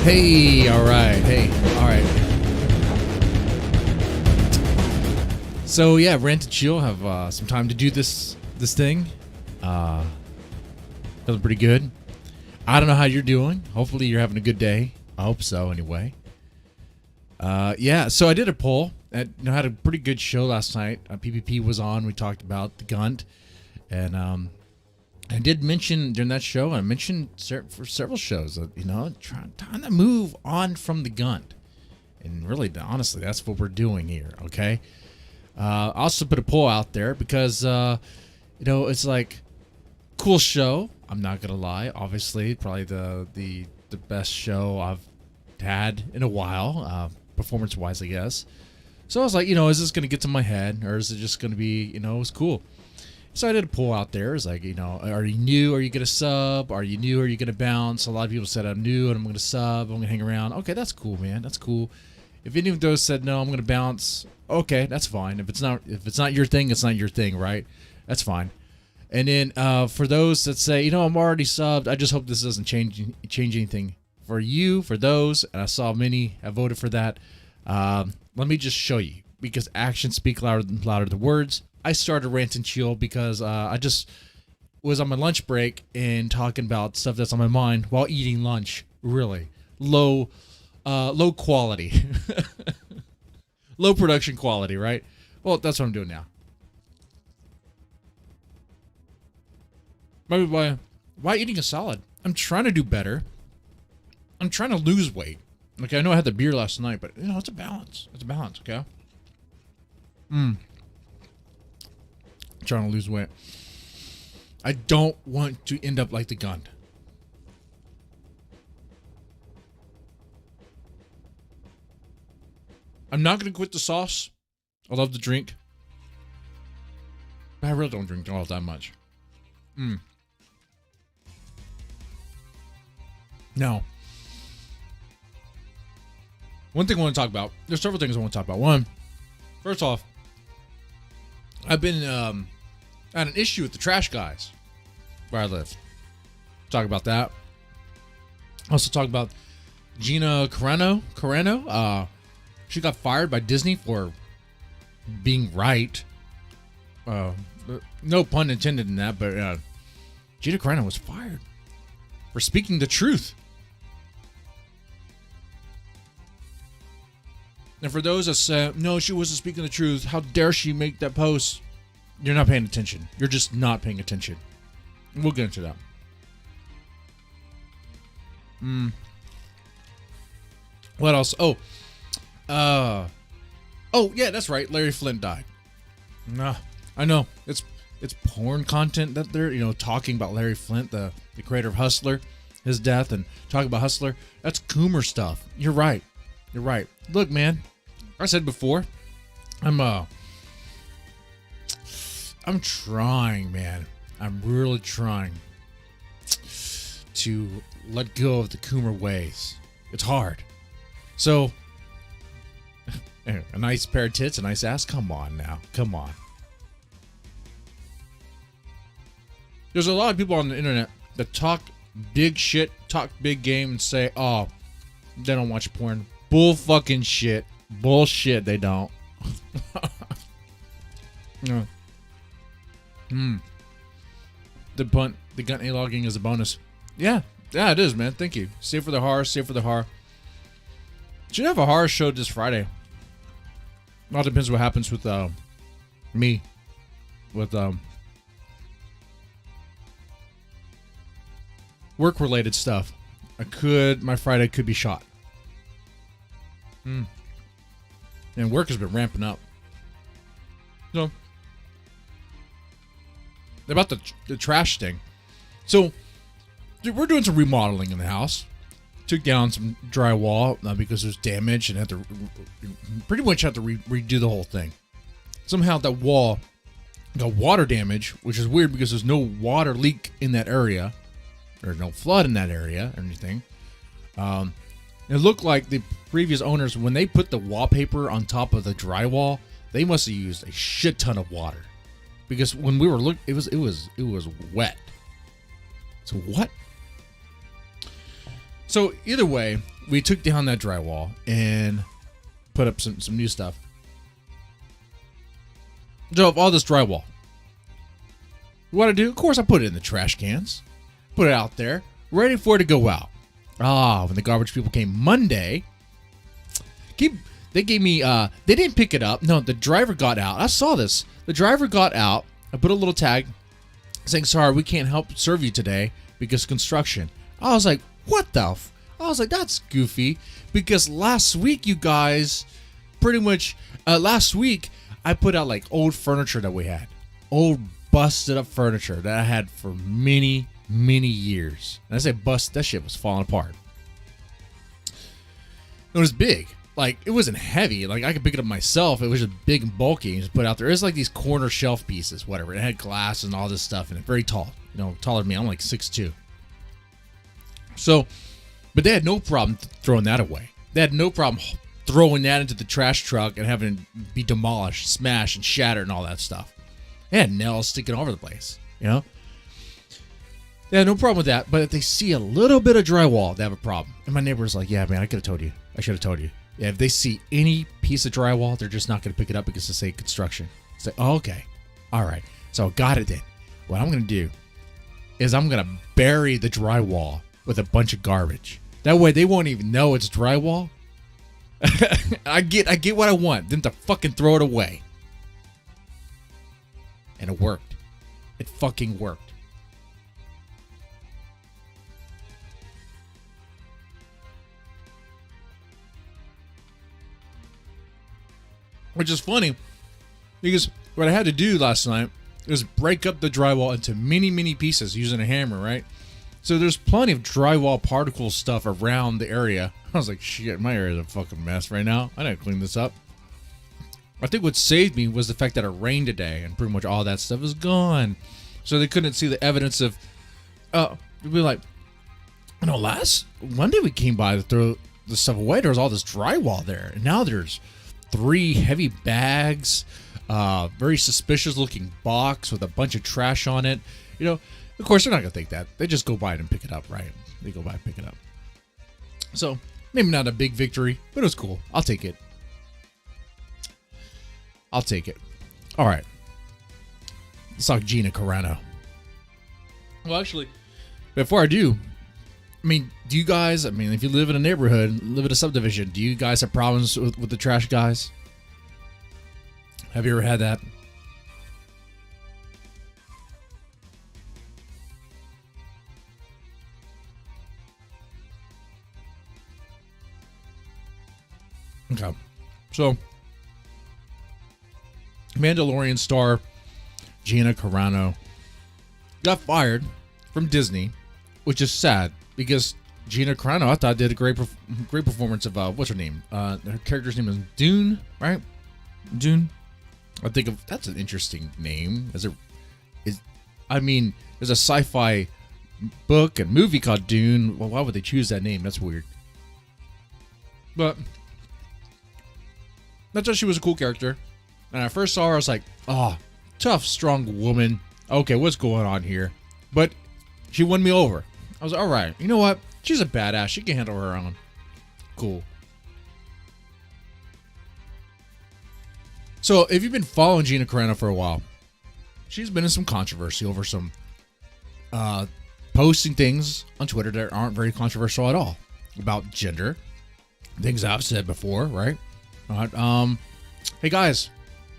Hey, all right. Hey, all right. So yeah, Rant and Chill have some time to do this thing. Feeling pretty good. I don't know how you're doing. Hopefully you're having a good day. I hope so anyway. Yeah, so I did a poll. I had a pretty good show last night. PPP was on. We talked about the Gunt. And I did mention during that show, I mentioned for several shows, time to move on from the Gunt. And really, honestly, that's what we're doing here, okay? I also put a poll out there because, it's like, cool show. I'm not going to lie. Obviously, probably the best show I've had in a while, performance-wise, I guess. So I was like, is this going to get to my head, or is it just going to be, it was cool. So I did a poll out there. It's like, are you new? Are you going to sub? Are you new? Are you going to bounce? A lot of people said I'm new and I'm going to sub. I'm going to hang around. Okay, that's cool, man. That's cool. If any of those said no, I'm going to bounce. Okay, that's fine. If it's not your thing, it's not your thing, right? That's fine. And then for those that say, I'm already subbed, I just hope this doesn't change anything for you. For those, and I saw many have voted for that. Let me just show you, because actions speak louder than words. I started Rant and Chill because I just was on my lunch break and talking about stuff that's on my mind while eating lunch. Really low quality, low production quality, right? Well, that's what I'm doing now. Why eating a salad? I'm trying to do better. I'm trying to lose weight. Okay, I know I had the beer last night, but it's a balance. It's a balance, okay? Trying to lose weight. I don't want to end up like the Gun. I'm not going to quit the sauce. I love the drink. But I really don't drink all that much. Now, one thing I want to talk about. There's several things I want to talk about. One, first off, I've been had an issue with the trash guys where I live. Talk about that. Also talk about Gina Carano. She got fired by Disney for being right. No pun intended in that, but Gina Carano was fired for speaking the truth. And for those that say, no, she wasn't speaking the truth, how dare she make that post? You're not paying attention. You're just not paying attention. We'll get into that. What else? Oh, yeah, that's right. Larry Flint died. Nah, I know. It's porn content that they're, talking about Larry Flint, the creator of Hustler, his death, and talking about Hustler. That's Coomer stuff. You're right. You're right. Look, man, I said before, I'm trying, man. I'm really trying to let go of the Coomer ways. It's hard. So, a nice pair of tits, a nice ass. Come on now. Come on. There's a lot of people on the internet that talk big shit, talk big game, and say, oh, they don't watch porn. Bull fucking shit. Bullshit, they don't. No. The Gun A-logging is a bonus. Yeah, it is, man. Thank you. Save for the horror, save for the horror. Should have a horror show this Friday. All depends what happens with me. With work-related stuff. My Friday could be shot. And work has been ramping up. So, about the trash thing. So, dude, we're doing some remodeling in the house. Took down some drywall because there's damage and had to pretty much have to redo the whole thing. Somehow that wall got water damage, which is weird because there's no water leak in that area. There's no flood in that area or anything. It looked like the previous owners, when they put the wallpaper on top of the drywall, they must have used a shit ton of water, because when we were looking, it was wet. So what? So either way, we took down that drywall and put up some new stuff. Drove all this drywall. What I do? Of course, I put it in the trash cans. Put it out there, ready for it to go out. When the garbage people came Monday, they gave me, they didn't pick it up. No, the driver got out. I saw this. The driver got out. I put a little tag saying, sorry, we can't help serve you today because construction. I was like, what the f? I was like, that's goofy, because last week, you guys, pretty much, last week, I put out like old furniture that we had. Old busted up furniture that I had for many, many years. And I say bust, that shit was falling apart. It was big. Like, it wasn't heavy. Like, I could pick it up myself. It was just big and bulky and just put it out there. It was like these corner shelf pieces, whatever. It had glass and all this stuff in it. Very tall. You know, taller than me. I'm like 6'2". So, but they had no problem throwing that away. They had no problem throwing that into the trash truck and having it be demolished, smashed, and shattered and all that stuff. They had nails sticking all over the place, you know? They had no problem with that, but if they see a little bit of drywall, they have a problem. And my neighbor's like, yeah, man, I could have told you. I should have told you. Yeah, if they see any piece of drywall, they're just not going to pick it up because it's say construction. It's like, oh, okay. All right. So I got it then. What I'm going to do is I'm going to bury the drywall with a bunch of garbage. That way they won't even know it's drywall. I get what I want. Them to fucking throw it away. And it worked. It fucking worked. Which is funny, because what I had to do last night is break up the drywall into many, many pieces using a hammer, right? So there's plenty of drywall particle stuff around the area. I was like, shit, my area is a fucking mess right now. I gotta clean this up. I think what saved me was the fact that it rained today and pretty much all that stuff is gone. So they couldn't see the evidence of, it'd be like, you know, last Monday we came by to throw the stuff away. There was all this drywall there. And now there's 3 heavy bags, very suspicious looking box with a bunch of trash on it. You know, of course, they're not going to think that. They just go by it and pick it up, right? They go by and pick it up. So maybe not a big victory, but it was cool. I'll take it. I'll take it. All right. Let's talk Gina Carano. Well, actually, before I do, I mean, do you guys, I mean, if you live in a neighborhood, live in a subdivision, do you guys have problems with the trash guys? Have you ever had that? Okay. So, Mandalorian star Gina Carano got fired from Disney, which is sad because Gina Carano, I thought, did a great performance of what's her name? Her character's name is Dune, right? Dune. I think of that's an interesting name. I mean, there's a sci-fi book and movie called Dune. Well, why would they choose that name? That's weird. But that's just she was a cool character. And I first saw her, I was like, oh, tough, strong woman. Okay, what's going on here? But she won me over. I was like, all right, you know what? She's a badass. She can handle her own. Cool. So, if you've been following Gina Carano for a while, she's been in some controversy over some posting things on Twitter that aren't very controversial at all about gender. Things I've said before, right? Hey guys,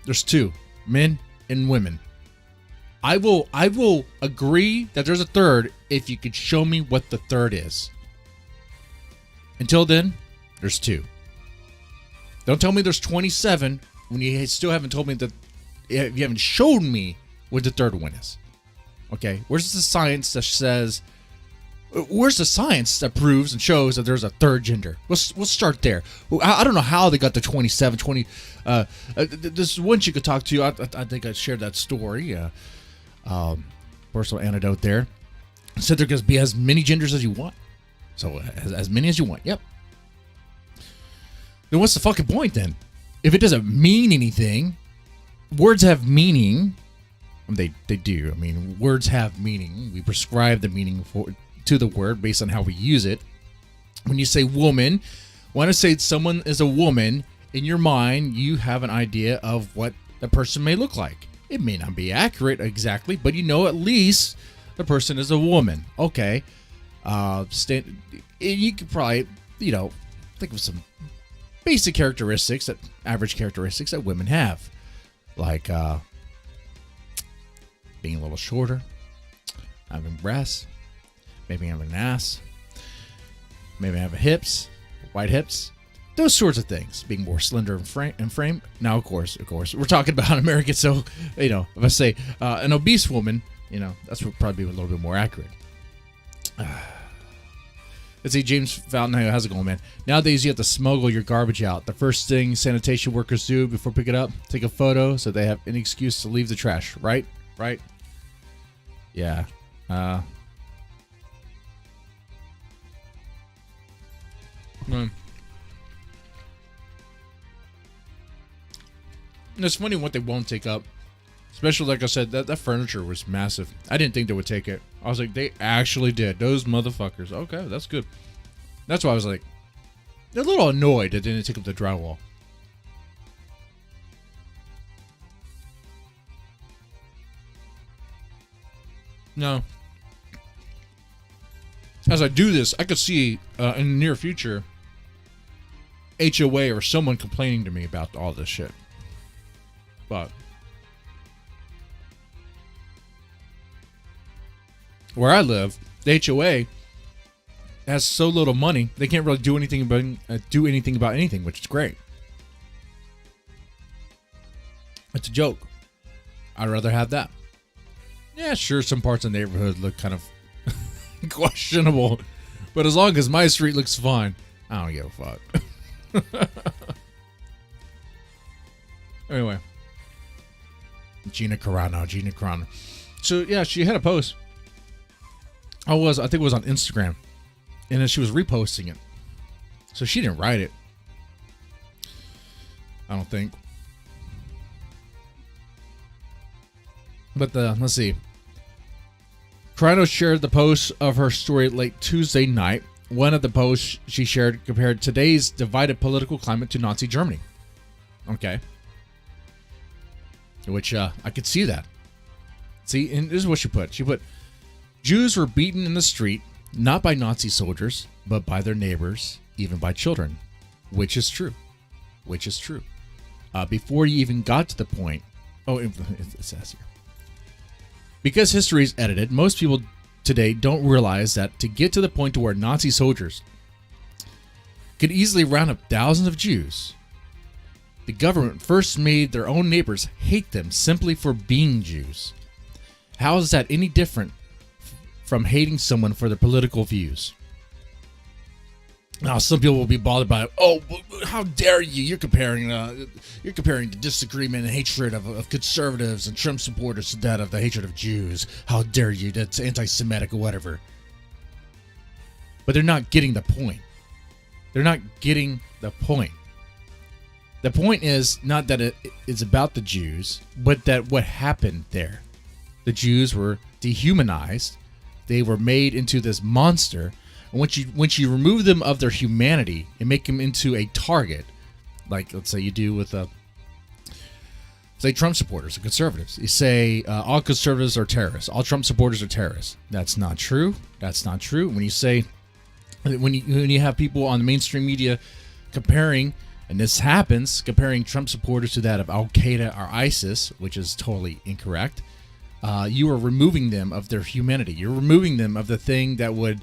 there's 2, men and women. I will agree that there's a third if you could show me what the third is. Until then, there's 2. Don't tell me there's 27 when you still haven't told me that, you haven't shown me what the third one is. Okay, where's the science that says, where's the science that proves and shows that there's a third gender? We'll start there. I don't know how they got the 27, 20. This one chick could talk to, I think I shared that story. Personal anecdote there. Said there could be as many genders as you want. So as many as you want. Yep. Then what's the fucking point then? If it doesn't mean anything, words have meaning. They do. I mean, words have meaning. We prescribe the meaning to the word based on how we use it. When you say woman, when I say someone is a woman, in your mind, you have an idea of what the person may look like. It may not be accurate exactly, but you know at least the person is a woman. Okay. You could probably, think of some basic characteristics, average characteristics that women have. Like being a little shorter, having breasts, maybe having an ass, maybe having hips, white hips, those sorts of things. Being more slender in frame. Now, of course, we're talking about American, so if I say an obese woman, that's probably a little bit more accurate. Let's see, James Fountain, how's it going, man? Nowadays, you have to smuggle your garbage out. The first thing sanitation workers do before picking it up, take a photo so they have any excuse to leave the trash, right? Right? Yeah. It's funny what they won't take up. Especially, like I said, that furniture was massive. I didn't think they would take it. I was like, they actually did. Those motherfuckers. Okay, that's good. That's why I was like, they're a little annoyed that they didn't take up the drywall. No. As I do this, I could see in the near future HOA or someone complaining to me about all this shit. But where I live, the HOA has so little money they can't really do anything about anything, which is great. It's a joke. I'd rather have that. Yeah, sure, some parts of the neighborhood look kind of questionable, but as long as my street looks fine, I don't give a fuck. Anyway, Gina Carano. So yeah, she had a post. I think it was on Instagram, and then she was reposting it. So she didn't write it, I don't think. But let's see. Carano shared the post of her story late Tuesday night. One of the posts she shared compared today's divided political climate to Nazi Germany. Okay. Which I could see that. See, and this is what she put. She put, Jews were beaten in the street, not by Nazi soldiers, but by their neighbors, even by children. Which is true. Before you even got to the point... Oh, it says here. Because history is edited, most people today don't realize that to get to the point to where Nazi soldiers could easily round up thousands of Jews, the government first made their own neighbors hate them simply for being Jews. How is that any different from hating someone for their political views? Now, some people will be bothered by, oh, how dare you? You're comparing the disagreement and hatred of conservatives and Trump supporters to that of the hatred of Jews. How dare you? That's anti-Semitic or whatever. But they're not getting the point. The point is not that it is about the Jews, but that what happened there. The Jews were dehumanized. They were made into this monster. And once you remove them of their humanity and make them into a target, like let's say you do with say Trump supporters or conservatives, you say all conservatives are terrorists, all Trump supporters are terrorists. That's not true. When you have people on the mainstream media comparing, and this happens, comparing Trump supporters to that of Al Qaeda or ISIS, which is totally incorrect. You are removing them of their humanity. You're removing them of the thing that would.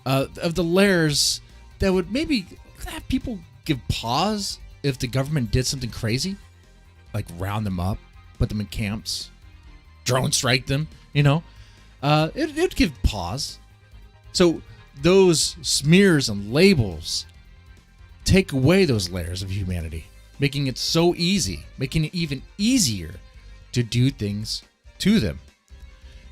Of the layers that would maybe have people give pause if the government did something crazy, like round them up, put them in camps, drone strike them, it'd give pause. So those smears and labels take away those layers of humanity, making it so easy, making it even easier to do things to them.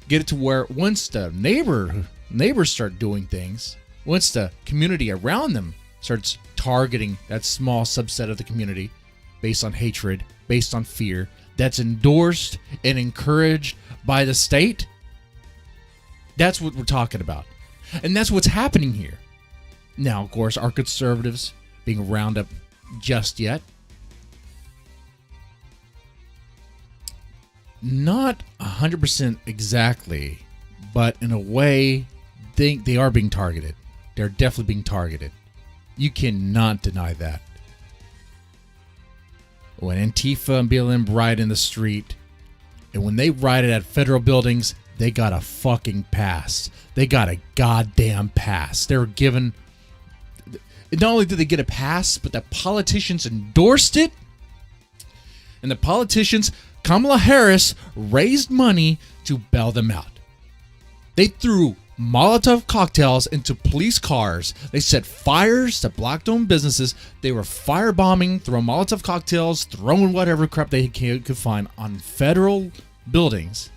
Get it to where once the neighbors start doing things, once the community around them starts targeting that small subset of the community based on hatred, based on fear, that's endorsed and encouraged by the state, that's what we're talking about. And that's what's happening here. Now, of course, are conservatives being rounded up just yet? Not 100% exactly, but in a way, they are being targeted. They're definitely being targeted. You cannot deny that. When Antifa and BLM riot in the street, and when they rioted at federal buildings, they got a fucking pass. They got a goddamn pass. They were given... Not only did they get a pass, but the politicians endorsed it. And the politicians, Kamala Harris, raised money to bail them out. They threw Molotov cocktails into police cars. They set fires to black-owned businesses. They were firebombing, throwing Molotov cocktails, throwing whatever crap they could find on federal buildings.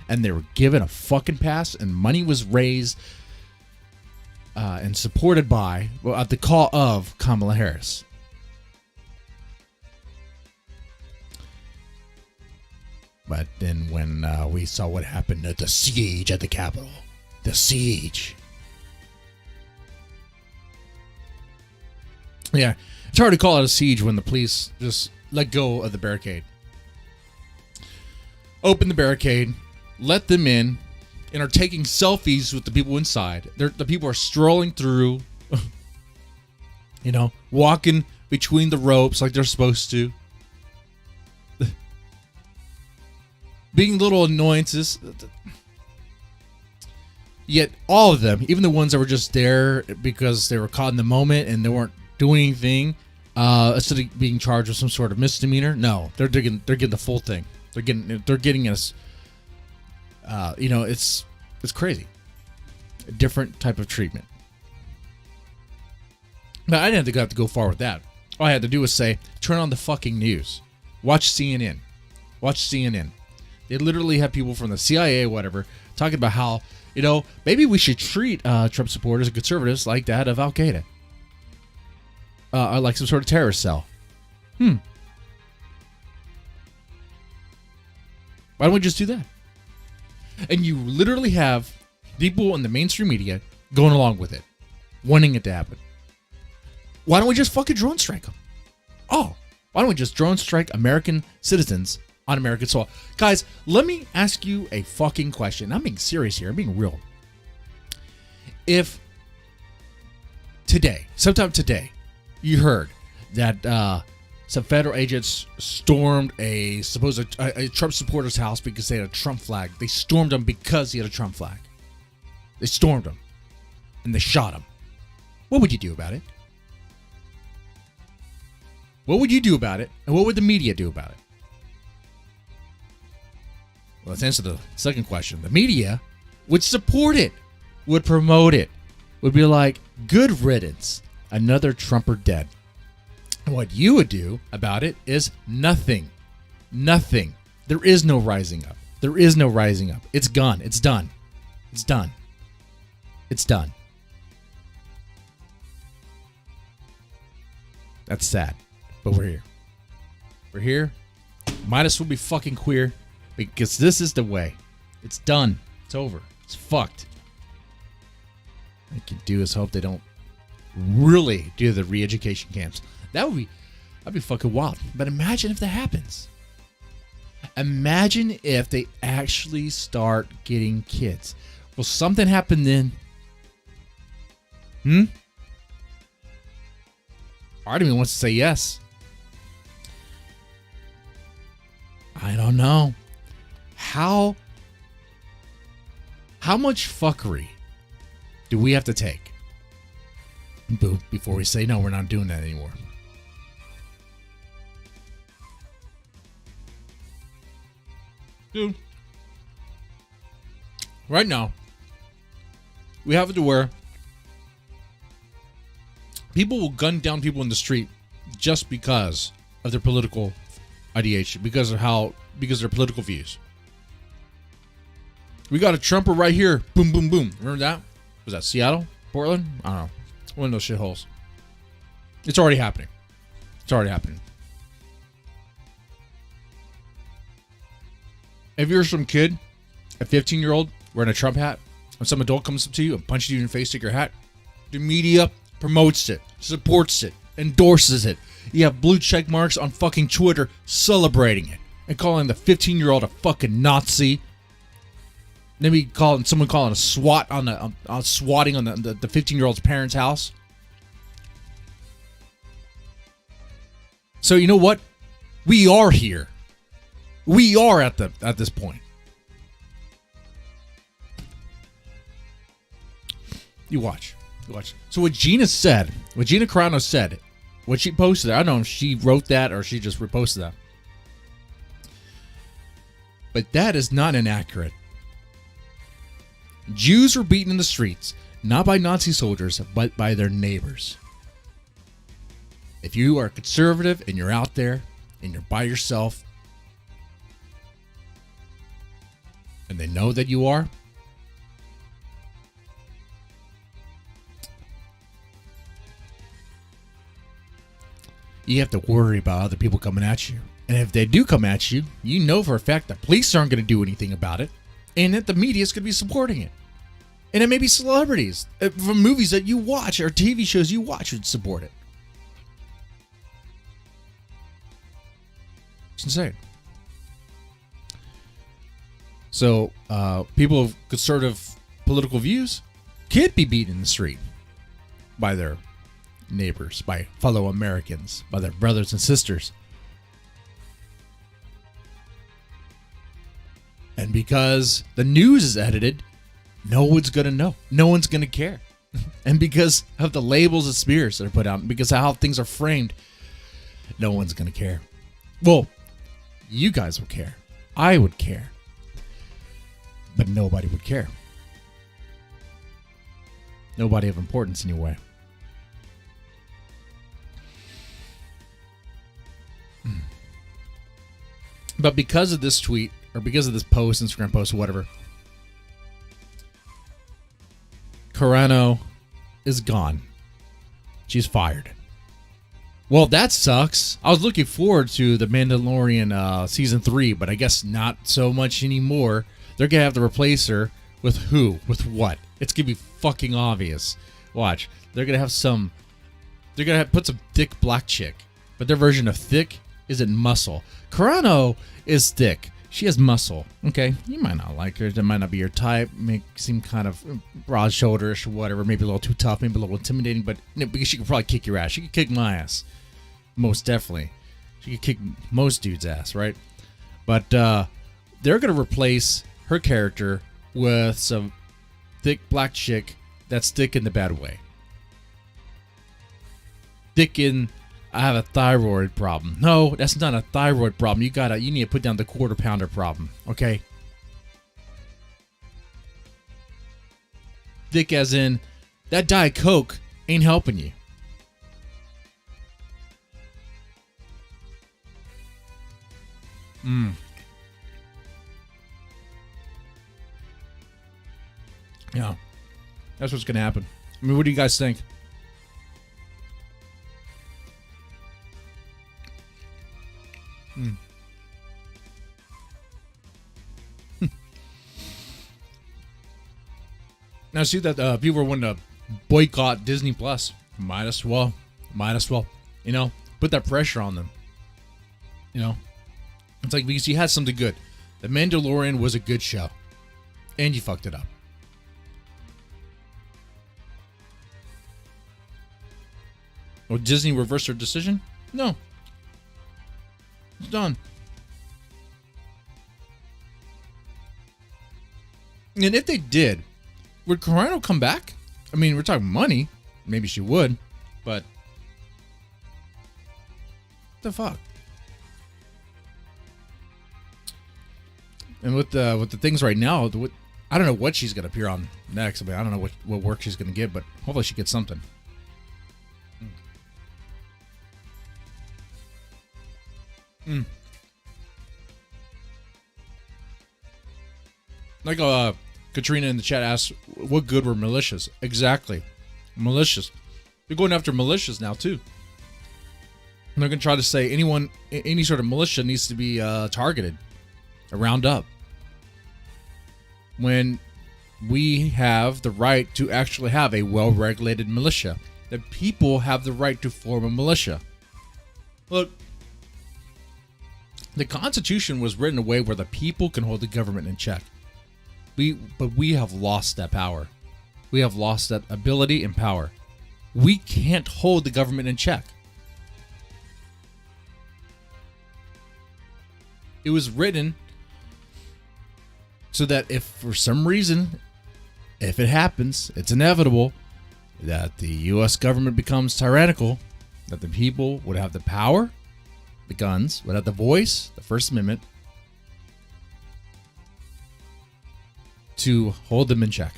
And they were given a fucking pass, and money was raised and supported by, well, at the call of Kamala Harris. But then when we saw what happened at the siege at the Capitol, the siege. Yeah, it's hard to call it a siege when the police just let go of the barricade. Open the barricade, let them in, and are taking selfies with the people inside. The people are strolling through, walking between the ropes like they're supposed to. Being little annoyances. Yet all of them, even the ones that were just there because they were caught in the moment and they weren't doing anything, instead of being charged with some sort of misdemeanor, no, they're getting the full thing. They're getting us. It's crazy. A different type of treatment. But I didn't have to go far with that. All I had to do was say, turn on the fucking news. Watch CNN. They literally have people from the CIA, whatever, talking about how, maybe we should treat Trump supporters and conservatives like that of Al Qaeda. Like some sort of terrorist cell. Why don't we just do that? And you literally have people in the mainstream media going along with it, wanting it to happen. Why don't we just fucking drone strike them? Oh, why don't we just drone strike American citizens on American soil? Guys, let me ask you a fucking question. I'm being serious here. I'm being real. If sometime today, you heard that some federal agents stormed a Trump supporter's house because they had a Trump flag. They stormed him because he had a Trump flag. They stormed him. And they shot him. What would you do about it? What would you do about it? And what would the media do about it? Well, let's answer the second question. The media would support it, would promote it, would be like, good riddance, another Trumper dead. And what you would do about it is nothing. Nothing. There is no rising up. There is no rising up. It's gone. It's done. It's done. It's done. That's sad. But we're here. We're here. Might as well be fucking queer. Because this is the way. It's done. It's over. It's fucked. All you can do is hope they don't really do the re-education camps. That'd be fucking wild. But imagine if that happens. Imagine if they actually start getting kids. Will something happen then? Part of me wants to say yes. I don't know. How much fuckery do we have to take before we say, no, we're not doing that anymore? Dude, right now, we have it to where people will gun down people in the street just because of their political ideation, because of their political views. We got a Trumper right here. Boom, boom, boom. Remember that? Was that Seattle? Portland? I don't know. One of those shitholes. It's already happening. If you're some kid, a 15-year-old wearing a Trump hat, when some adult comes up to you and punches you in the face, take your hat, the media promotes it, supports it, endorses it. You have blue check marks on fucking Twitter celebrating it and calling the 15-year-old a fucking Nazi. Maybe someone calling a SWAT on swatting on the 15-year-old's parents' house. So you know what? We are here. We are at this point. You watch. So what Gina Carano said, what she posted, I don't know if she wrote that or she just reposted that. But that is not inaccurate. Jews were beaten in the streets, not by Nazi soldiers, but by their neighbors. If you are conservative and you're out there and you're by yourself, and they know that you are, you have to worry about other people coming at you. And if they do come at you, you know for a fact that police aren't going to do anything about it, and that the media is going to be supporting it. And it may be celebrities from movies that you watch or TV shows you watch would support it. It's insane. So, people of conservative political views can't be beaten in the street by their neighbors, by fellow Americans, by their brothers and sisters. And because the news is edited, no one's going to know. No one's going to care. And because of the labels of smears that are put out, because of how things are framed, no one's going to care. Well, you guys would care. I would care. But nobody would care. Nobody of importance anyway. But because of this tweet, or because of this post, Instagram post, or whatever, Carano is gone. She's fired. Well, that sucks. I was looking forward to The Mandalorian season 3, but I guess not so much anymore. They're going to have to replace her with who? With what? It's going to be fucking obvious. Watch. They're going to have they're going to put some thick black chick. But their version of thick isn't muscle. Carano is thick. She has muscle. Okay, you might not like her. That might not be your type. May seem kind of broad shoulderish or whatever. Maybe a little too tough. Maybe a little intimidating. But because she could probably kick your ass. She could kick my ass. Most definitely. She could kick most dudes' ass, right? But they're going to replace her character with some thick black chick that's thick in the bad way. Thick in, I have a thyroid problem. No, that's not a thyroid problem. You need to put down the quarter pounder problem, okay? Thick as in, that Diet Coke ain't helping you. Yeah, that's what's going to happen. I mean, what do you guys think? Now, see that people are wanting to boycott Disney Plus. Might as well. You know, put that pressure on them. You know, it's like, because you had something good. The Mandalorian was a good show, and you fucked it up. Will Disney reverse their decision? No. It's done. And if they did, would Carano come back? I mean, we're talking money. Maybe she would, but what the fuck? And with the things right now, I don't know what she's gonna appear on next. I mean, I don't know what work she's gonna get, but hopefully she gets something. Like Katrina in the chat asked, what good were militias? Exactly. Militias. They're going after militias now too. And they're going to try to say any sort of militia needs to be targeted, a roundup. When we have the right to actually have a well-regulated militia. that people have the right to form a militia. Look, the Constitution was written a way where the people can hold the government in check. But we have lost that power. We have lost that ability and power. We can't hold the government in check. It was written so that if for some reason, if it happens, it's inevitable that the U.S. government becomes tyrannical, that the people would have the power, the guns, would have the voice, the First Amendment, to hold them in check.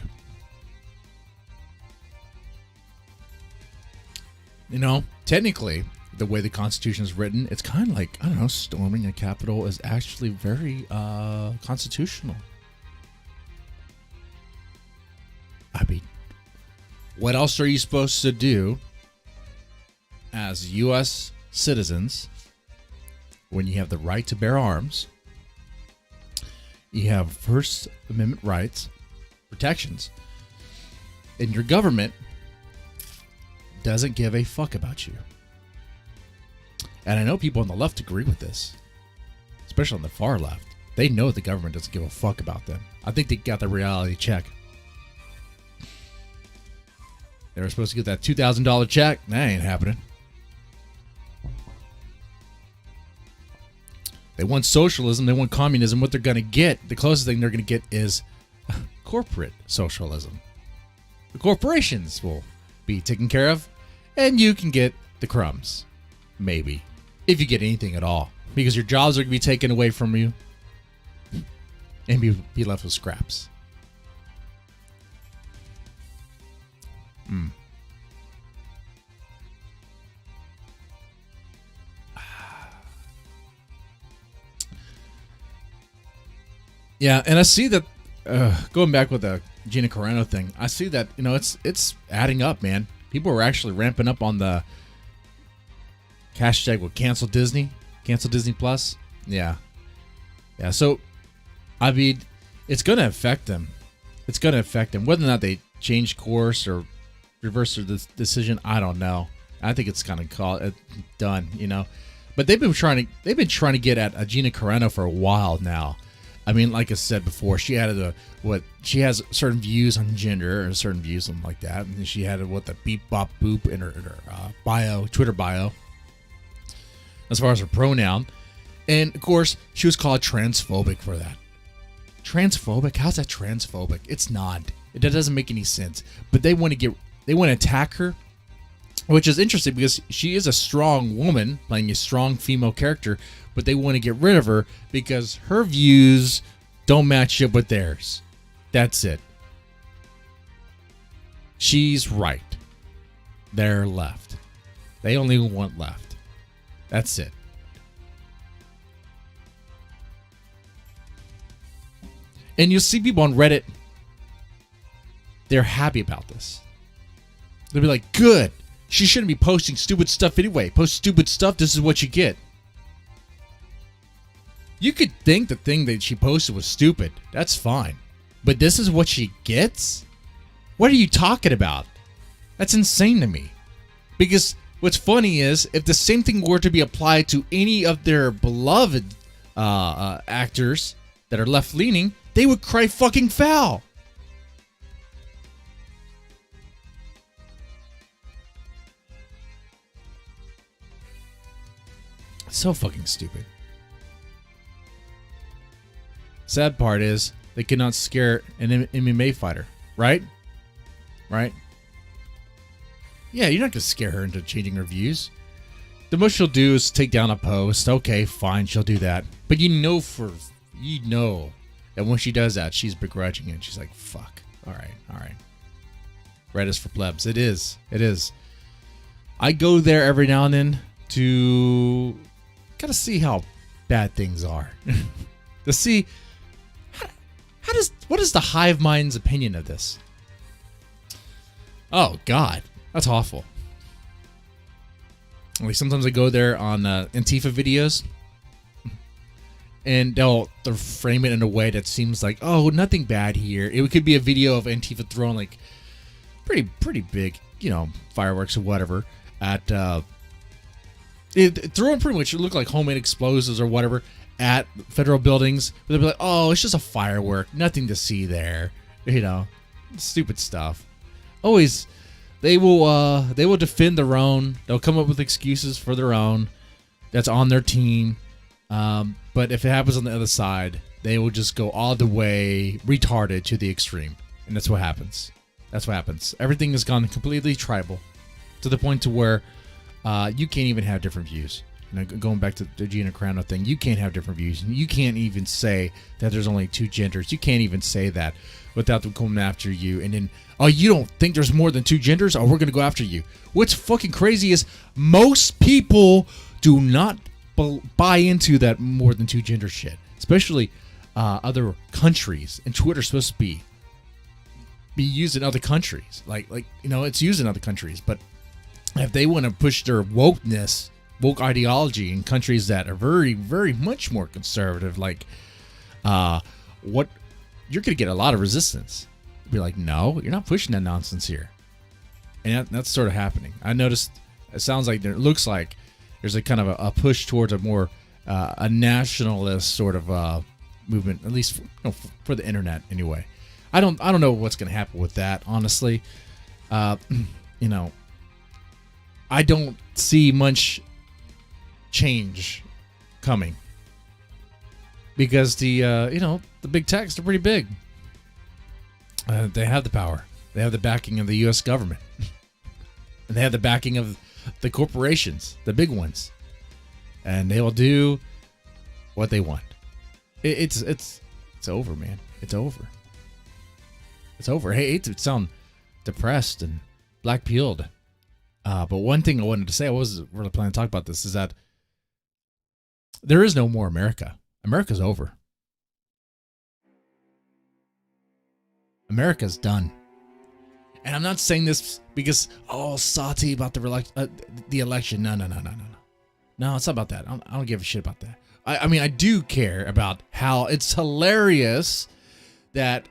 You know, technically, the way the Constitution is written, it's kind of like, I don't know, storming a Capitol is actually very constitutional. I mean, what else are you supposed to do as U.S. citizens when you have the right to bear arms? You have First Amendment rights, protections, and your government doesn't give a fuck about you. And I know people on the left agree with this, especially on the far left. They know the government doesn't give a fuck about them. I think they got the reality check. They were supposed to get that $2,000 check. That ain't happening. They want socialism. They want communism. What they're going to get, the closest thing they're going to get is corporate socialism. The corporations will be taken care of, and you can get the crumbs. Maybe. If you get anything at all. Because your jobs are going to be taken away from you and be left with scraps. Yeah, and I see that going back with the Gina Carano thing, I see that, you know, it's adding up, man. People are actually ramping up on the hashtag with cancel Disney Plus. Yeah. So, I mean, it's going to affect them. It's going to affect them. Whether or not they change course or reverse their decision, I don't know. I think it's kind of done, you know. But they've been trying to get at Gina Carano for a while now. I mean, like I said before, she had she has certain views on gender or certain views, something like that. And she had the beep bop boop in her bio, Twitter bio, as far as her pronoun. And of course, she was called transphobic for that. Transphobic? How's that transphobic? It's not. It doesn't make any sense. But they want to attack her, which is interesting because she is a strong woman playing a strong female character, but they want to get rid of her because her views don't match up with theirs. That's it. She's right. They're left. They only want left. That's it. And you'll see people on Reddit, they're happy about this. They'll be like, good. She shouldn't be posting stupid stuff anyway. Post stupid stuff, this is what you get. You could think the thing that she posted was stupid. That's fine. But this is what she gets? What are you talking about? That's insane to me. Because what's funny is, if the same thing were to be applied to any of their beloved actors that are left-leaning, they would cry fucking foul. So fucking stupid. Sad part is they cannot scare an MMA fighter, right? Right? Yeah, you're not going to scare her into changing her views. The most she'll do is take down a post. Okay, fine, she'll do that. But you know that when she does that, she's begrudging it. She's like, fuck. All right. Red is for plebs. It is. I go there every now and then to kind of see how bad things are. To see what is the hive mind's opinion of this? Oh God, that's awful. Like sometimes I go there on Antifa videos, and they'll frame it in a way that seems like, oh, nothing bad here. It could be a video of Antifa throwing like pretty big, fireworks or whatever at throwing pretty much, it looked like homemade explosives or whatever at federal buildings. But they'll be like, oh, it's just a firework, nothing to see there, stupid stuff. Always, they will defend their own. They'll come up with excuses for their own. That's on their team. But if it happens on the other side, they will just go all the way retarded to the extreme, and that's what happens. That's what happens. Everything has gone completely tribal to the point to where you can't even have different views. Going back to the Gina Carano thing, you can't have different views. You can't even say that there's only two genders. You can't even say that without them coming after you. And then, oh, you don't think there's more than two genders? Oh, we're going to go after you. What's fucking crazy is most people do not buy into that more than two gender shit, especially other countries. And Twitter's supposed to be used in other countries. Like it's used in other countries. But if they want to push their woke ideology in countries that are very, very much more conservative, like what you're going to get a lot of resistance. Be like, no, you're not pushing that nonsense here. And that's sort of happening. I noticed it sounds like it looks like there's a kind of a push towards a more a nationalist sort of movement, at least for the internet anyway. I don't know what's going to happen with that, honestly. I don't see much change coming because the big techs are pretty big. They have the power. They have the backing of the U.S. government, and they have the backing of the corporations, the big ones, and they will do what they want. It's over, man. It's over. It's over. I hate to sound depressed and black-pilled, but one thing I wanted to say, I wasn't really planning to talk about this, is that there is no more America. America's over. America's done. And I'm not saying this because, salty about the election. No. No, it's not about that. I don't give a shit about that. I mean, I do care about how it's hilarious that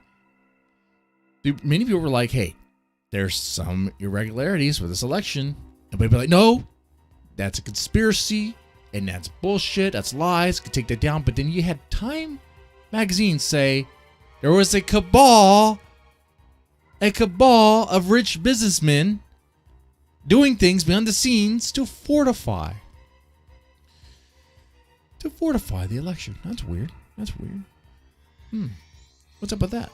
many people were like, hey, there's some irregularities with this election. And they'd be like, no, that's a conspiracy. And that's bullshit. That's lies. Could take that down. But then you had Time magazine say there was a cabal of rich businessmen doing things behind the scenes to fortify the election. That's weird. What's up with that?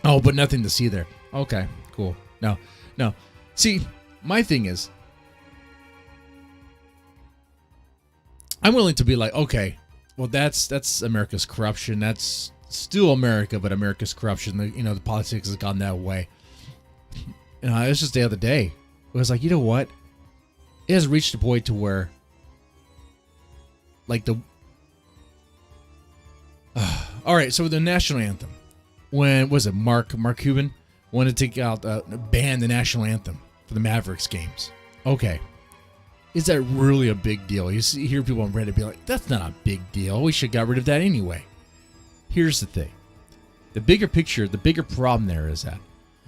Oh, but nothing to see there. Okay, cool. No. See, my thing is, I'm willing to be like, okay, well, that's America's corruption. That's still America, but America's corruption. The politics has gone that way. It was just the other day. It was like, you know what? It has reached a point to where, like all right, so the national anthem. When was it? Mark Cuban wanted to take out, ban the national anthem for the Mavericks games. Okay. Is that really a big deal? You hear people on Reddit be like, that's not a big deal. We should have got rid of that anyway. Here's the thing. The bigger picture, the bigger problem there is that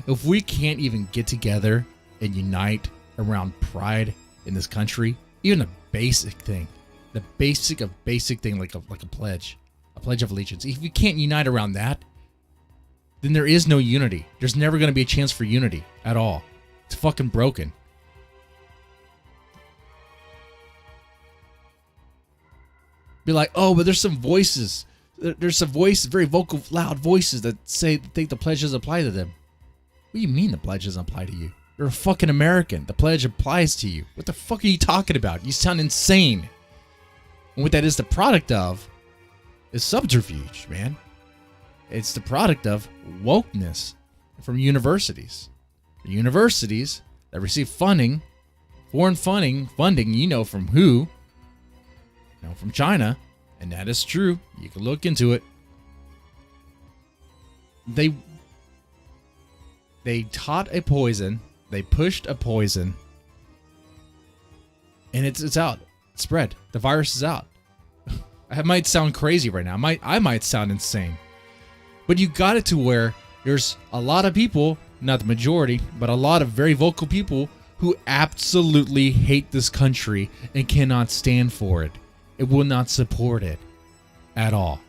if we can't even get together and unite around pride in this country, even a basic thing, the basic thing like a pledge of allegiance, if we can't unite around that, then there is no unity. There's never going to be a chance for unity at all. It's fucking broken. Be like, oh, but there's some voices. There's some voices, very vocal, loud voices that think the pledge doesn't apply to them. What do you mean the pledge doesn't apply to you? You're a fucking American. The pledge applies to you. What the fuck are you talking about? You sound insane. And what that is the product of is subterfuge, man. It's the product of wokeness from universities. Universities that receive funding, foreign funding, from who? From China, and that is true. You can look into it. They taught a poison. They pushed a poison, and it's out. It's spread. The virus is out. I might sound crazy right now. I might sound insane, but you got it to where there's a lot of people not the majority, but a lot of very vocal people who absolutely hate this country and cannot stand for it. It will not support it at all.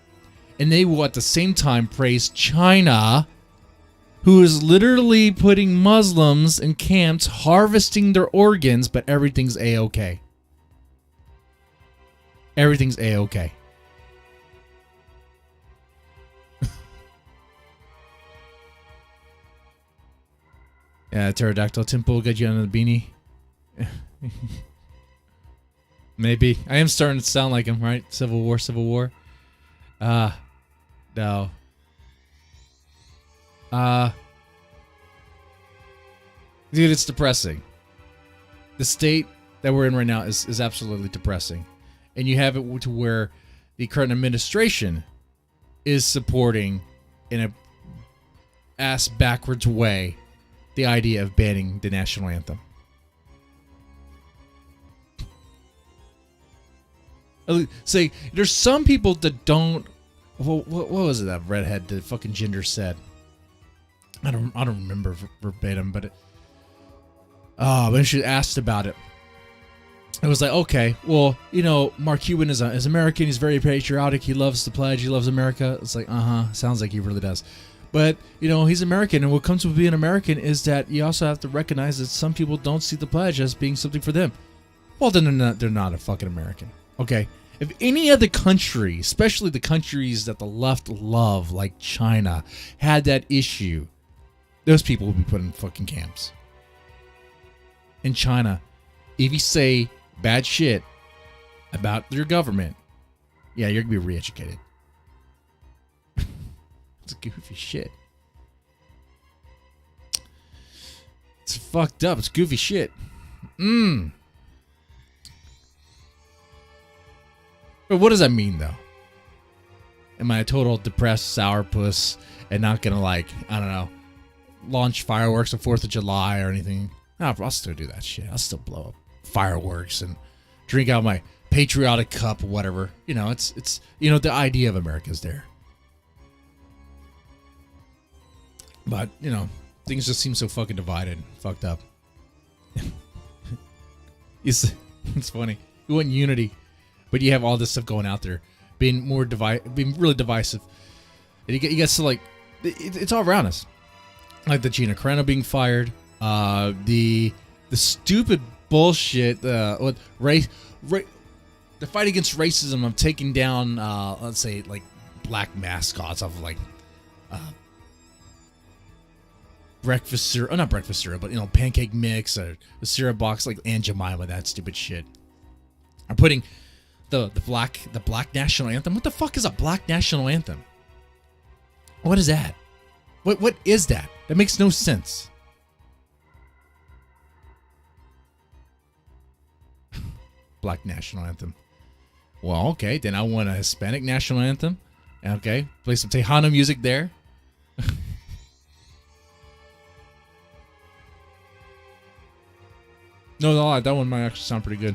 And they will at the same time praise China, who is literally putting Muslims in camps, harvesting their organs, but everything's A-okay. Everything's A-okay. Yeah, Pterodactyl Temple got you on the beanie. Maybe. I am starting to sound like him, right? Civil War, Civil War. No. Dude, it's depressing. The state that we're in right now is absolutely depressing. And you have it to where the current administration is supporting in a ass backwards way the idea of banning the national anthem. Say, there's some people that don't. What was it that redhead, the fucking gender said? I don't remember verbatim, but when she asked about it, it was like, okay, well, you know, Mark Cuban is American. He's very patriotic. He loves the pledge. He loves America. It's like, sounds like he really does. But, you know, he's American, and what comes with being American is that you also have to recognize that some people don't see the pledge as being something for them. Well, then they're not a fucking American. Okay? If any other country, especially the countries that the left love, like China, had that issue, those people would be put in fucking camps. In China, if you say bad shit about your government, yeah, you're going to be re-educated. It's goofy shit. It's fucked up. It's goofy shit. But what does that mean, though? Am I a total depressed sourpuss and not gonna, like, I don't know, launch fireworks on 4th of July or anything? No, I'll still do that shit. I'll still blow up fireworks and drink out my patriotic cup or whatever. You know, it's you know, the idea of America is there. But, you know, things just seem so fucking divided and fucked up. It's funny. You want unity, but you have all this stuff going out there, being really divisive. And you get to, like, it's all around us. Like the Gina Carano being fired, the stupid bullshit, with the fight against racism of taking down, let's say, like, black mascots off of, like, breakfast syrup, not breakfast syrup, but, you know, pancake mix or the syrup box, like Aunt Jemima, that stupid shit. I'm putting the black national anthem. What the fuck is a black national anthem? What is that? What is that? That makes no sense. Black national anthem. Well, okay, then I want a Hispanic national anthem. Okay, play some Tejano music there. No, that one might actually sound pretty good.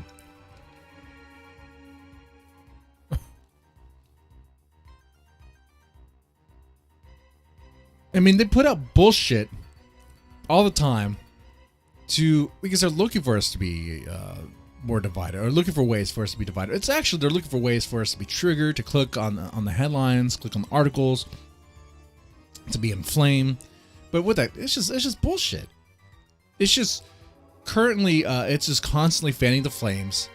I mean, they put out bullshit all the time because they're looking for us to be more divided, or looking for ways for us to be divided. It's actually, they're looking for ways for us to be triggered, to click on the headlines, click on the articles, to be inflamed. But with that, it's just bullshit. It's just currently, it's just constantly fanning the flames.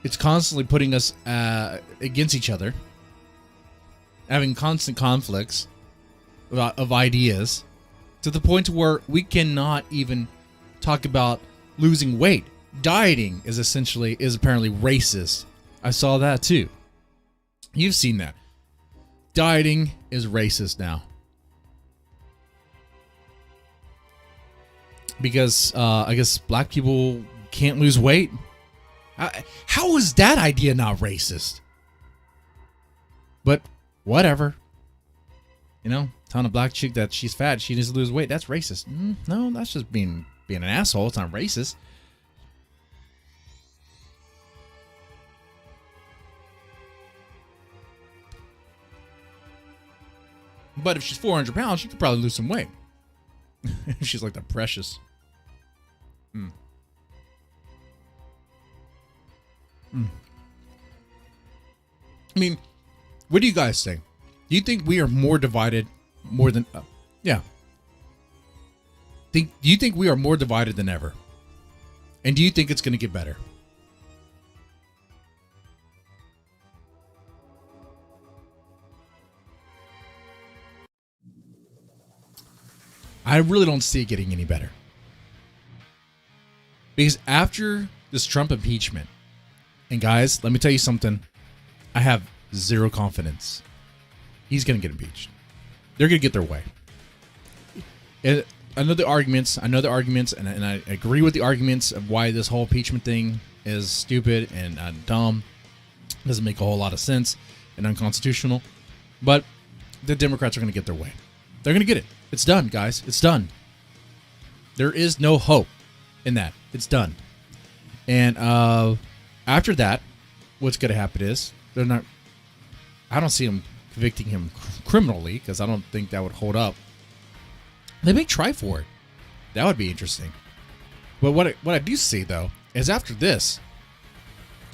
It's constantly putting us against each other, having constant conflicts of ideas, to the point to where we cannot even talk about losing weight. Dieting is apparently racist. I saw that too. You've seen that. Dieting is racist now. Because I guess black people can't lose weight. How is that idea not racist? But whatever. You know, telling a black chick that she's fat, she needs to lose weight, that's racist. No, that's just being an asshole. It's not racist. But if she's 400 pounds, she could probably lose some weight. She's like the precious. I mean, what do you guys think? Do you think we are more divided more than... yeah. Do you think we are more divided than ever? And do you think it's going to get better? I really don't see it getting any better. Because after this Trump impeachment, and guys, let me tell you something. I have zero confidence. He's going to get impeached. They're going to get their way. I know the arguments, and I agree with the arguments of why this whole impeachment thing is stupid and dumb. Doesn't make a whole lot of sense and unconstitutional. But the Democrats are going to get their way. They're going to get it. It's done, guys. It's done. There is no hope in that. It's done. And after that, what's going to happen is they're not... I don't see them convicting him criminally because I don't think that would hold up. They may try for it. That would be interesting. But what I do see, though, is after this,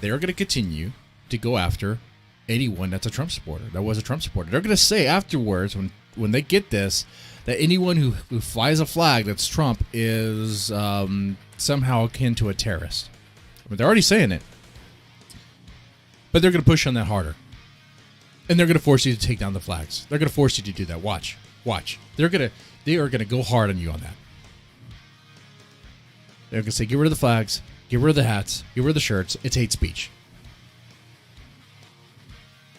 they're going to continue to go after anyone that's a Trump supporter, that was a Trump supporter. They're going to say afterwards, when they get this, that anyone who flies a flag that's Trump is somehow akin to a terrorist. I mean, they're already saying it. But they're going to push on that harder. And they're going to force you to take down the flags. They're going to force you to do that. Watch. They are going to go hard on you on that. They're going to say, get rid of the flags, get rid of the hats, get rid of the shirts. It's hate speech.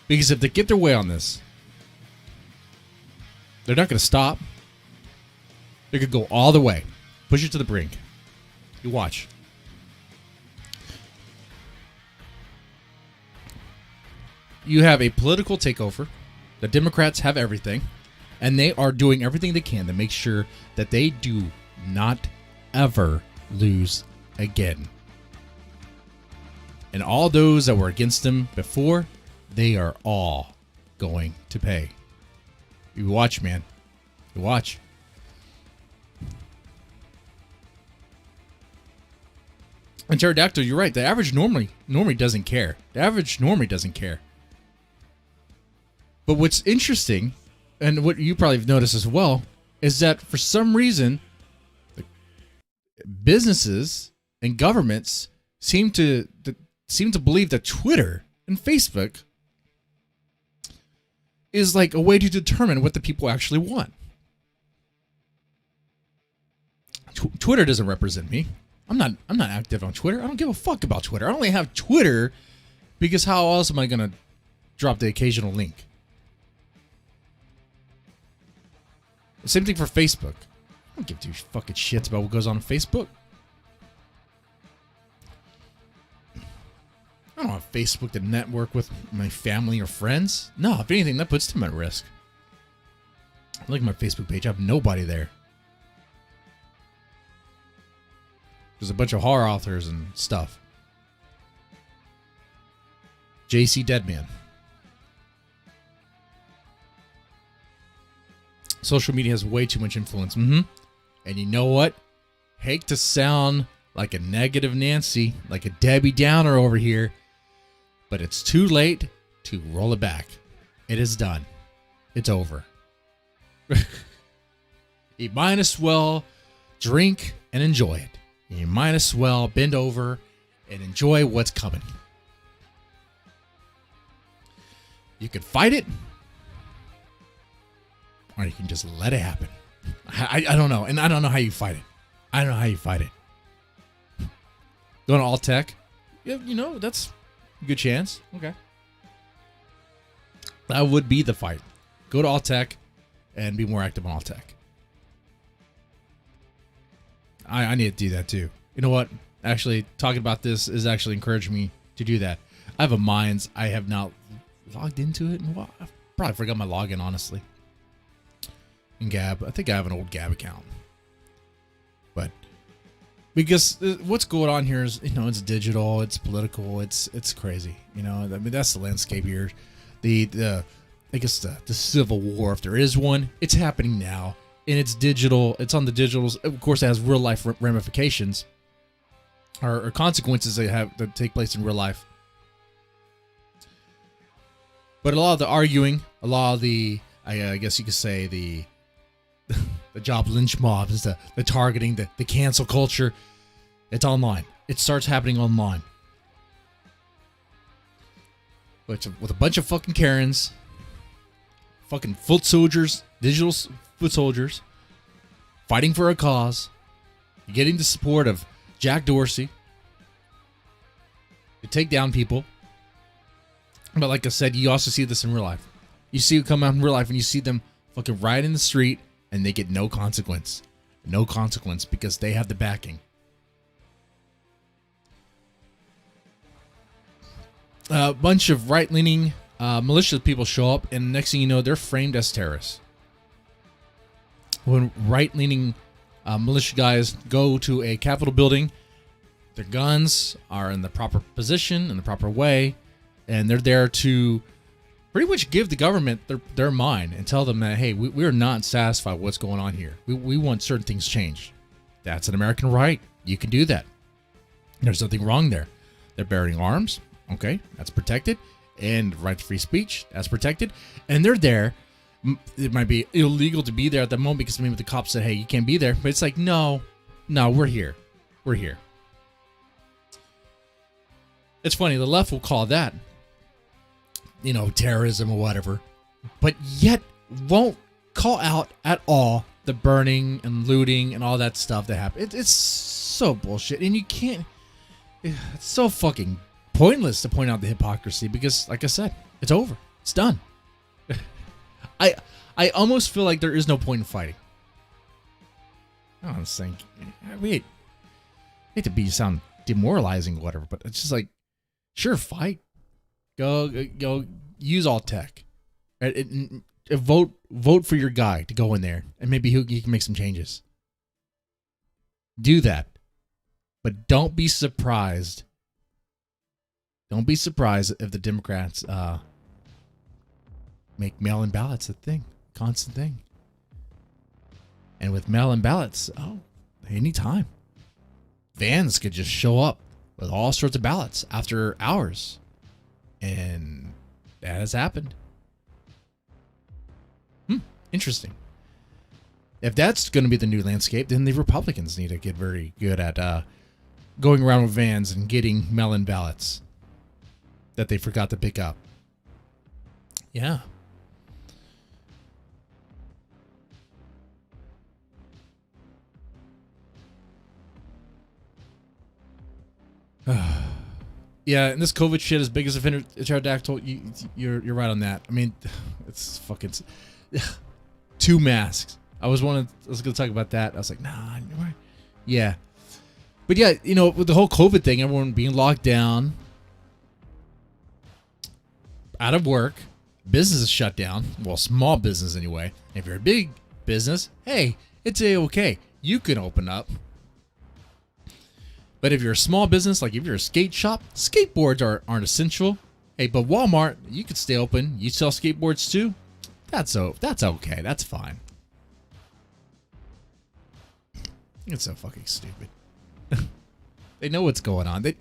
Because if they get their way on this, they're not going to stop. They're going to go all the way. Push it to the brink. You watch. You have a political takeover. The Democrats have everything. And they are doing everything they can to make sure that they do not ever lose again. And all those that were against them before, they are all going to pay. You watch, man. You watch. And Pterodactyl, you're right. The average normally doesn't care. The average normally doesn't care. But what's interesting, and what you probably have noticed as well, is that for some reason, businesses and governments seem to believe that Twitter and Facebook is like a way to determine what the people actually want. Twitter doesn't represent me. I'm not active on Twitter. I don't give a fuck about Twitter. I only have Twitter because how else am I going to drop the occasional link? Same thing for Facebook. I don't give two fucking shits about what goes on Facebook. I don't have Facebook to network with my family or friends. No, if anything, that puts them at risk. Look at my Facebook page. I have nobody there. There's a bunch of horror authors and stuff. JC Deadman. Social media has way too much influence. And you know what? Hate to sound like a negative Nancy, like a Debbie Downer over here, but it's too late to roll it back. It is done. It's over. You might as well drink and enjoy it. You might as well bend over and enjoy what's coming. You can fight it, or you can just let it happen. I don't know. And I don't know how you fight it. I don't know how you fight it. Going to all tech? Yeah, you know, that's a good chance. Okay. That would be the fight. Go to all tech and be more active on all tech. I need to do that too. You know what? Actually, talking about this is actually encouraging me to do that. I have a Minds. I have not logged into it in a while. I probably forgot my login, honestly. In Gab. I think I have an old Gab account. But because what's going on here is, you know, it's digital, it's political, it's crazy. You know, I mean, that's the landscape here. The I guess the civil war, if there is one. It's happening now, and it's digital. It's on the digitals. Of course, it has real life ramifications or consequences that take place in real life. But a lot of the arguing, a lot of the, I guess you could say the job lynch mobs, the targeting, the cancel culture, it's online. It starts happening online. With a bunch of fucking Karens, fucking foot soldiers, digital foot soldiers, fighting for a cause, getting the support of Jack Dorsey to take down people. But like I said, you also see this in real life. You see it come out in real life and you see them fucking riot in the street and they get no consequence. No consequence because they have the backing. A bunch of right-leaning malicious people show up, and next thing you know, they're framed as terrorists. When right-leaning militia guys go to a Capitol building, their guns are in the proper position, in the proper way, and they're there to pretty much give the government their mind and tell them that, hey, we are not satisfied with what's going on here. We want certain things changed. That's an American right. You can do that. There's nothing wrong there. They're bearing arms. Okay, that's protected. And right to free speech, that's protected. And they're there. It might be illegal to be there at the moment because maybe the cops said, hey, you can't be there. But it's like, no, we're here. We're here. It's funny, the left will call that, terrorism or whatever, but yet won't call out at all the burning and looting and all that stuff that happened. It's so bullshit. And you can't, it's so fucking pointless to point out the hypocrisy because, like I said, it's over. It's done. I almost feel like there is no point in fighting. I was saying, wait, I hate to sound demoralizing or whatever, but it's just like, sure, fight. Go use all tech. Vote for your guy to go in there, and maybe he can make some changes. Do that. But don't be surprised. Don't be surprised if the Democrats make mail-in ballots a thing, constant thing. And with mail-in ballots, anytime. Vans could just show up with all sorts of ballots after hours. And that has happened. Interesting. If that's going to be the new landscape, then the Republicans need to get very good at going around with vans and getting mail-in ballots that they forgot to pick up. Yeah. Yeah, and this COVID shit, as big as a pterodactyl, you're right on that. I mean, it's fucking 2 masks. I was going to talk about that. I was like, nah, yeah. But yeah, with the whole COVID thing, everyone being locked down, out of work, business is shut down. Well, small business anyway. If you're a big business, hey, it's okay. You can open up. But if you're a small business, like if you're a skate shop, skateboards aren't essential. Hey, but Walmart, you can stay open. You sell skateboards too? That's okay. That's fine. It's so fucking stupid. They know what's going on. And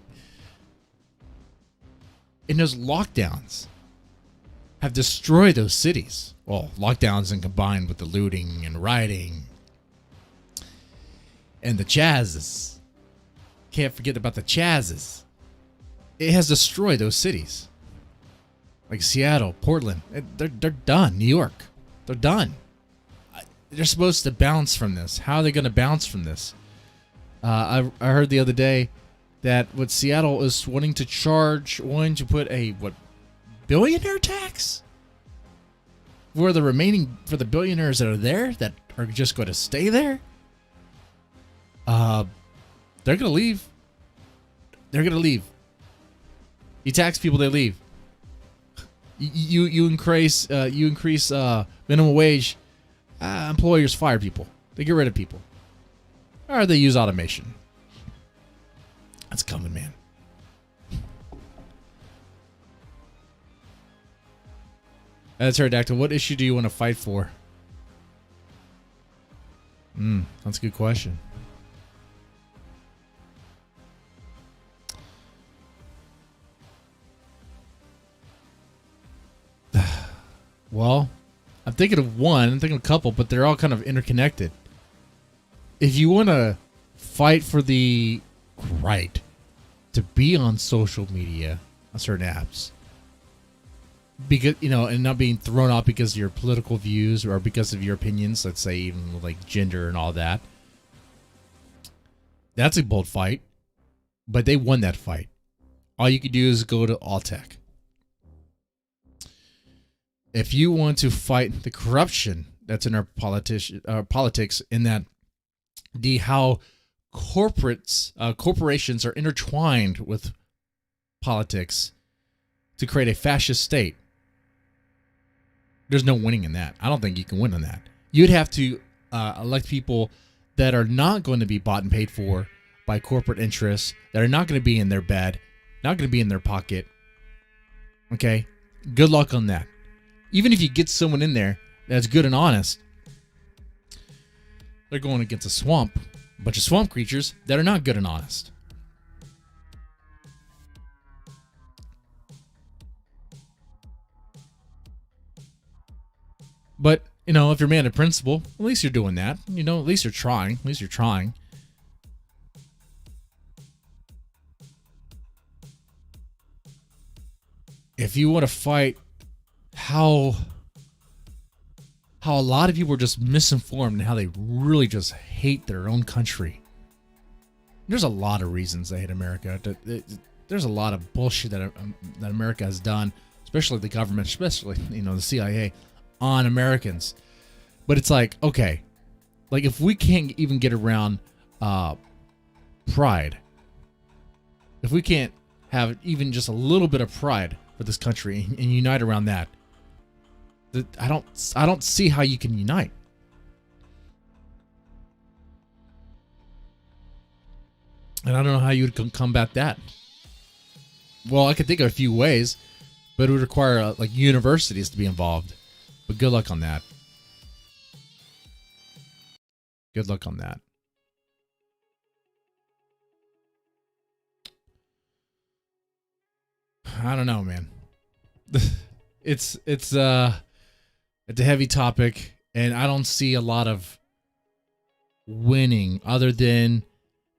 those lockdowns have destroyed those cities. Well, lockdowns and combined with the looting and rioting and the chazzes. Can't forget about the chazzes. It has destroyed those cities. Like Seattle, Portland. They're done. New York. They're done. They're supposed to bounce from this. How are they going to bounce from this? I heard the other day that what Seattle is wanting to put a billionaire tax for the billionaires that are there that are just going to stay there. They're going to leave. They're going to leave. You tax people, they leave. You increase minimum wage. Employers fire people. They get rid of people. Or they use automation. That's coming, man. That's pterodactyl. What issue do you want to fight for? That's a good question. Well, I'm thinking of one. I'm thinking of a couple, but they're all kind of interconnected. If you want to fight for the right to be on social media, on certain apps, because and not being thrown off because of your political views or because of your opinions, let's say even like gender and all that, that's a bold fight. But they won that fight. All you could do is go to Alltech. If you want to fight the corruption that's in our politics, in that how corporations are intertwined with politics to create a fascist state, there's no winning in that. I don't think you can win on that. You'd have to elect people that are not going to be bought and paid for by corporate interests, that are not going to be in their bed, not going to be in their pocket. Okay? Good luck on that. Even if you get someone in there that's good and honest, they're going against a bunch of swamp creatures that are not good and honest. But, if you're a man of principle, at least you're doing that. At least you're trying. At least you're trying. If you want to fight how a lot of people are just misinformed and how they really just hate their own country. There's a lot of reasons they hate America. There's a lot of bullshit that America has done, especially the government, especially, the CIA, on Americans. But it's like, okay, like if we can't even get around pride, if we can't have even just a little bit of pride for this country and unite around that, I don't see how you can unite. And I don't know how you would combat that. Well, I could think of a few ways, but it would require like universities to be involved. But good luck on that. Good luck on that. I don't know, man. It's a heavy topic, and I don't see a lot of winning other than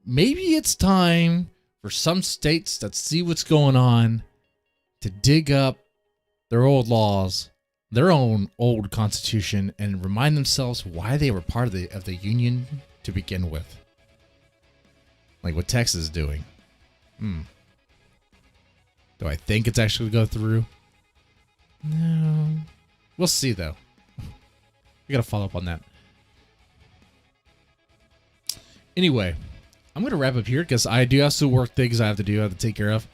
maybe it's time for some states that see what's going on to dig up their old laws, their own old constitution, and remind themselves why they were part of the union to begin with. Like what Texas is doing. Do I think it's actually going to go through? No. We'll see, though. We got to follow up on that. Anyway, I'm going to wrap up here because I do have some work things I have to take care of.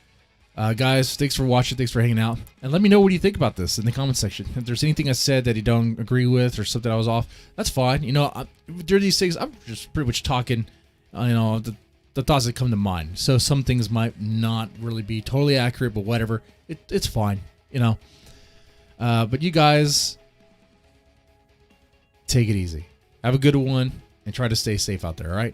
Guys, thanks for watching. Thanks for hanging out. And let me know what you think about this in the comment section. If there's anything I said that you don't agree with or something I was off, that's fine. During these things, I'm just pretty much talking, the thoughts that come to mind. So some things might not really be totally accurate, but whatever. It's fine, But you guys, take it easy. Have a good one and try to stay safe out there, all right?